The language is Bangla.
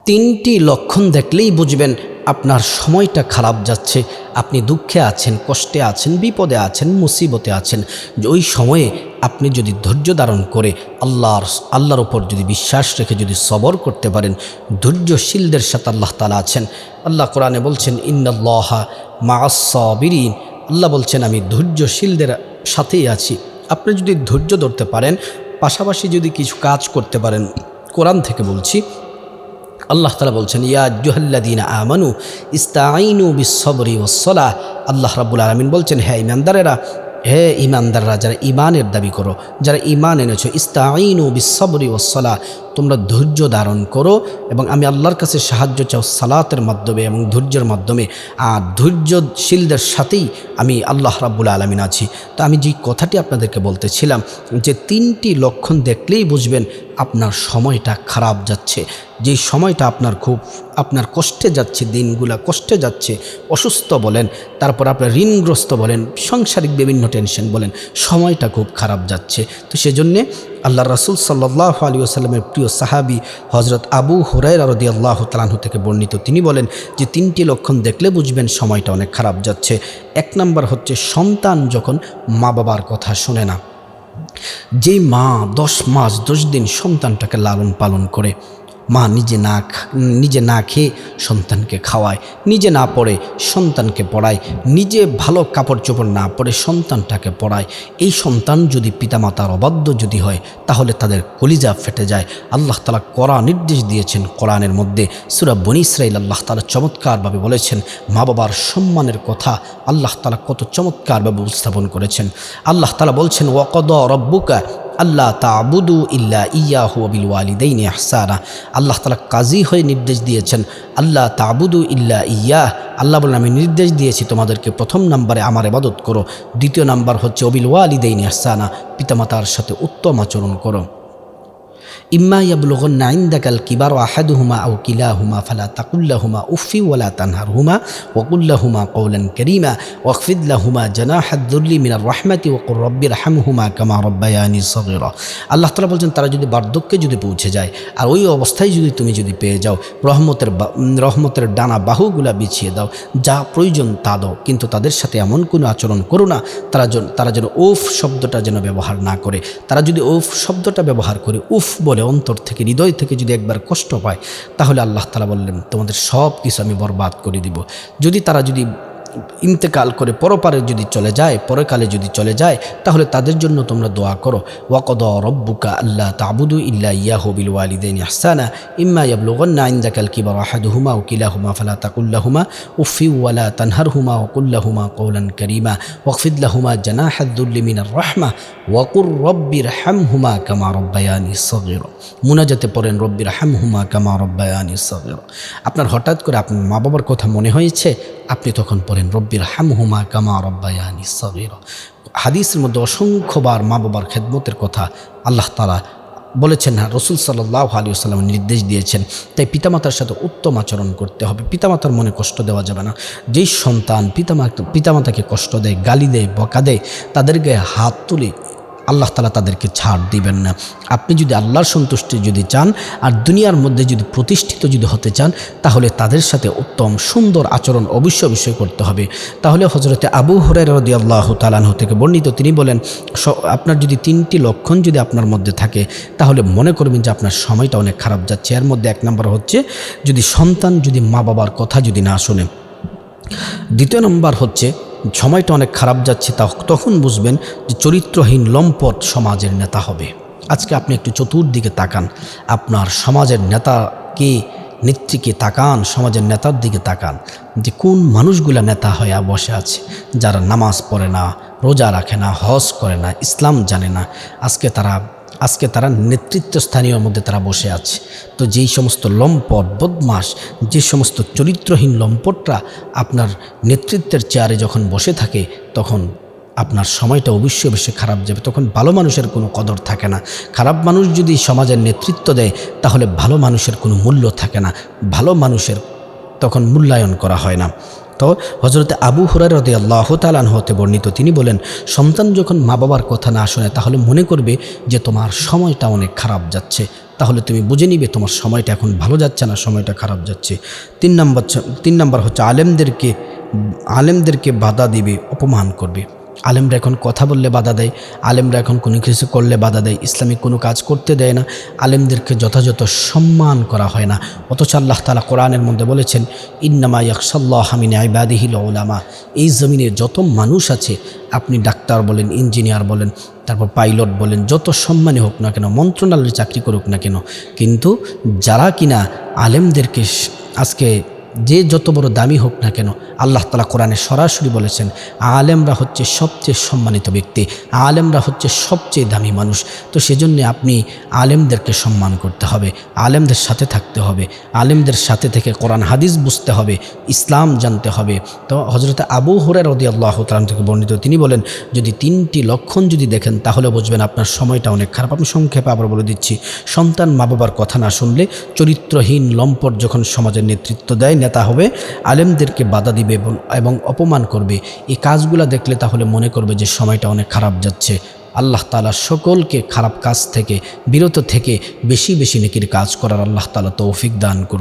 তিনটি লক্ষণ দেখলেই বুঝবেন আপনার সময়টা খারাপ যাচ্ছে, আপনি দুঃখে আছেন, কষ্টে আছেন, বিপদে আছেন, মুসিবতে আছেন। ওই সময়ে আপনি যদি ধৈর্য ধারণ করে আল্লাহর ওপর যদি বিশ্বাস রেখে যদি সবর করতে পারেন, ধৈর্যশীলদের সাথে আল্লাহ তাআলা আছেন। আল্লাহ কোরআনে বলছেন ইন্নাল্লাহা মাআস সাবিরিন, আল্লাহ বলছেন আমি ধৈর্যশীলদের সাথেই আছি। আপনি যদি ধৈর্য ধরতে পারেন, পাশাপাশি যদি কিছু কাজ করতে পারেন, কোরআন থেকে বলছি, আল্লাহ তাআলা বলছেন ইয়া আইয়ুহাল্লাযীনা আমানু ইসতাঈনু বিস-সাবরি ওয়াস-সালাহ। আল্লাহ রাব্বুল আলামিন বলছেন হে ইমানদাররা যারা ঈমানের দাবি করো, যারা ঈমান এনেছো, ইসতাঈনু বিস-সাবরি ওয়াস-সালাহ, তোমরা ধৈর্য ধারণ করো এবং আমি আল্লাহর কাছে সাহায্য চাও সালাতের মাধ্যমে এবং ধৈর্যের মাধ্যমে। আর ধৈর্যশীলদের সাথেই আমি আল্লাহ রাব্বুল আলামিন আছি। তো আমি যে কথাটি আপনাদেরকে বলতেছিলাম যে তিনটি লক্ষণ দেখলেই বুঝবেন আপনার সময়টা খারাপ যাচ্ছে, যেই সময়টা আপনার কষ্টে যাচ্ছে, দিনগুলা কষ্টে যাচ্ছে, অসুস্থ বলেন, তারপর আপনার ঋণগ্রস্ত বলেন, সাংসারিক বিভিন্ন টেনশন বলেন, সময়টা খুব খারাপ যাচ্ছে। তো সেজন্যে আল্লাহ রাসূল সাল্লাল্লাহু আলাইহি ওয়াসাল্লামের প্রিয় সাহাবী হযরত আবু হুরায়রা রাদিয়াল্লাহু তাআলা আনহু থেকে বর্ণিত, তিনি বলেন যে তিনটি লক্ষণ দেখলে বুঝবেন সময়টা অনেক খারাপ যাচ্ছে। এক নাম্বার হচ্ছে সন্তান যখন মা বাবার কথা শোনে না। যেই মা 10 মাস 10 দিন সন্তানটাকে লালন পালন করে, মা নিজে না খেয়ে সন্তানকে খাওয়ায়, নিজে না পড়ে সন্তানকে পড়ায়, নিজে ভালো কাপড় চোপড় না পরে সন্তানটাকে পড়ায়, এই সন্তান যদি পিতামাতার অবাধ্য যদি হয় তাহলে তাদের কলিজা ফেটে যায়। আল্লাহ তাআলা কড়া নির্দেশ দিয়েছেন কোরআনের মধ্যে, সূরা বনী ইসরাঈল আল্লাহ তাআলা চমৎকারভাবে বলেছেন মা বাবার সম্মানের কথা আল্লাহ তাআলা কত চমৎকারভাবে উপস্থাপন করেছেন। আল্লাহ তাআলা বলছেন ওয়াকাদা রাব্বুকা আল্লাহ তা'বুদু ইল্লা ইয়াহু ওয়া বিল ওয়ালিদাইনি ইহসানা। আল্লাহ তাআলা কাজী হয়ে নির্দেশ দিয়েছেন আল্লাহ তা'বুদু ইল্লা ইয়াহ। আল্লাহ বলেন আমি নির্দেশ দিয়েছি তোমাদেরকে প্রথম নম্বরে আমার ইবাদত করো, দ্বিতীয় নাম্বার হচ্ছে ওয়া বিল ওয়ালিদাইনি ইহসানা, পিতামাতার সাথে উত্তম আচরণ করো। ইম্মা ইয়াবলুগান্না ইনদাকাল কিবারা আহাদুহুমা আও কিলাহুমা ফালা তাকুল লাহুমা উফফি ওয়ালা তানহারহুমা ওয়া কুল লাহুমা কওলান কারীমা ওয়াখফিদ লাহুমা জানাহাদ যুল্লি মিনার রাহমাতি ওয়া কুর রাব্বিরহামহুমা কামা রাব্বায়ানি সগীরা। আল্লাহ তাআলা বলছেন তারা যদি বার্ধক্যে যদি পৌঁছে যায় আর ওই অবস্থায় তুমি যদি পেয়ে যাও, রহমতের ডানা বাহুগুলা বিছিয়ে দাও, যা প্রয়োজন তা দাও, কিন্তু তাদের সাথে এমন কোনো আচরণ করো না তারা যেন উফ শব্দটা যেন ব্যবহার না করে। তারা যদি উফ শব্দটা ব্যবহার করে, উফ বলে অন্তর থেকে হৃদয় থেকে যদি একবার কষ্ট পায়, তাহলে আল্লাহ তাআলা বললেন তোমাদের সব কিছু আমি বরবাদ করে দিব। যদি তারা ইন্তেকাল করে পরকালে যদি চলে যায় তাহলে তাদের জন্য তোমরা দোয়া করো ওয়াকাদা রাব্বুকা আল্লা তা'বুদু ইল্লা ইয়াহু বিল ওয়ালিদাইনি ইহসানা ইম্মা ইয়াবলুগান্না ইনদাকাল কিবারা আহাদুহুমা আও কিলাহুমা ফালা তাকুল লাহুমা উফফি ওয়ালা তানহারহুমা ওয়া কুল লাহুমা কওলান কারীমা ওয়াখফিদ লাহুমা জানাহাদ যুল্লি মিনার রাহমা ওয়া কুর রাব্বিরহামহুমা কামা রাব্বায়ানি সগীরা। মুনাজাতে পড়েন রাব্বিরহামহুমা কামা রাব্বায়ানি সগীরা। আপনার হঠাৎ করে আপনার মা বাবার কথা মনে হয়েছে, আপনি তখন পড়েন রব্বিরহামহুমা কামা রাব্বায়ানি সগীরা। হাদিসের মধ্যে অসংখ্যবার মা বাবার খেদমতের কথা আল্লাহ তাআলা বলেছেন, রাসূল সাল্লাল্লাহু আলাইহি ওয়াসাল্লাম নির্দেশ দিয়েছেন। তাই পিতামাতার সাথে উত্তম আচরণ করতে হবে, পিতামাতার মনে কষ্ট দেওয়া যাবে না। যেই সন্তান পিতামাতাকে কষ্ট দেয়, গালি দেয়, বকা দেয়, তাদের গায়ে হাত তুলে আল্লাহ তাআলা তাদেরকে ছাড় দিবেন না। আপনি যদি আল্লাহর সন্তুষ্টি যদি চান আর দুনিয়ার মধ্যে যদি প্রতিষ্ঠিত যদি হতে চান, তাহলে তাদের সাথে উত্তম সুন্দর আচরণ অবশ্যই করতে হবে। তাহলে হযরতে আবু হুরায়রা রাদিয়াল্লাহু তাআলা আনহু থেকে বর্ণিত, তিনি বলেন আপনার যদি তিনটি লক্ষণ যদি আপনার মধ্যে থাকে তাহলে মনে করবেন যে আপনার সময়টা অনেক খারাপ যাচ্ছে। এর মধ্যে এক নম্বর হচ্ছে যদি সন্তান যদি মা বাবার কথা যদি না শোনে। দ্বিতীয় নম্বর হচ্ছে সময়টা অনেক খারাপ যাচ্ছে, তখন বুঝবেন যে চরিত্রহীন লম্পট সমাজের নেতা হবে। আজকে আপনি একটু চতুর্দিকে তাকান, আপনার সমাজের নেত্রীকে তাকান, সমাজের নেতার দিকে তাকান যে কোন মানুষগুলা নেতা হয়ে বসে আছে, যারা নামাজ পড়ে না, রোজা রাখে না, হজ করে না, ইসলাম জানে না। আজকে তারা নেতৃত্বস্থানীয় মধ্যে তারা বসে আছে। তো যেই সমস্ত লম্পট বদমাশ, যে সমস্ত চরিত্রহীন লম্পটরা আপনার নেতৃত্বের চেয়ারে যখন বসে থাকে, তখন আপনার সময়টা অবশ্যই খারাপ যাবে। তখন ভালো মানুষের কোনো কদর থাকে না। খারাপ মানুষ যদি সমাজের নেতৃত্ব দেয় তাহলে ভালো মানুষের কোনো মূল্য থাকে না, ভালো মানুষের তখন মূল্যায়ন করা হয় না। তো হযরতে আবু হুরায়রা রাদিয়াল্লাহু তাআলা আনহু হতে বর্ণিত, তিনি বলেন সন্তান যখন মা বাবার কথা না শোনে তাহলে মনে করবে যে তোমার সময়টা অনেক খারাপ যাচ্ছে। তাহলে তুমি বুঝে নিবে তোমার সময়টা এখন ভালো যাচ্ছে না, সময়টা খারাপ যাচ্ছে। তিন নাম্বার হচ্ছে আলেমদেরকে বাধা দিবে, অপমান করবে। আলেমরা এখন কথা বললে বাধা দেয়, আলেমরা এখন কোনো কিছু করলে বাধা দেয়, ইসলামিক কোনো কাজ করতে দেয় না, আলেমদেরকে যথাযথ সম্মান করা হয় না। অথচ আল্লাহ তাআলা কোরআনের মধ্যে বলেছেন, ইন্নামা ইয়াখশাল্লাহা মিন ইবাদিহিল উলামা। এই জমিনে যত মানুষ আছে, আপনি ডাক্তার বলেন, ইঞ্জিনিয়ার বলেন, তারপর পাইলট বলেন, যত সম্মানী হোক না কেন, মন্ত্রণালয়ে চাকরি করুক না কেন, কিন্তু যারা কিনা আলেমদেরকে আজকে যে যত বড় দামি হোক না কেন, আল্লাহ তাআলা কোরআনে সরাসরি বলেছেন আলেমরা হচ্ছে সবচেয়ে সম্মানিত ব্যক্তি, আলেমরা হচ্ছে সবচেয়ে দামি মানুষ। তো সেজন্য আপনি আলেমদেরকে সম্মান করতে হবে, আলেমদের সাথে থাকতে হবে, আলেমদের সাথে থেকে কোরআন হাদিস বুঝতে হবে, ইসলাম জানতে হবে। তো হযরত আবু হুরায়রা রাদিয়াল্লাহু তাআলা থেকে বর্ণিত, তিনি বলেন, যদি 3টি লক্ষণ যদি দেখেন তাহলে বুঝবেন আপনার সময়টা অনেক খারাপ। আমি সংক্ষেপে আবার বলে দিচ্ছি। সন্তান মা বাবার কথা না শুনলে, চরিত্রহীন লম্পট যখন সমাজের নেতৃত্ব দেয়, নেতা হবে, আলেমদেরকে বাধা দিবে এবং অপমান করবে, এই কাজগুলো দেখলে তাহলে মনে করবে যে সময়টা অনেক খারাপ যাচ্ছে। আল্লাহ তাআলা সকলকে খারাপ কাজ থেকে বিরত থেকে বেশি বেশি নেকির কাজ করার আল্লাহ তাআলা তৌফিক দান করুক।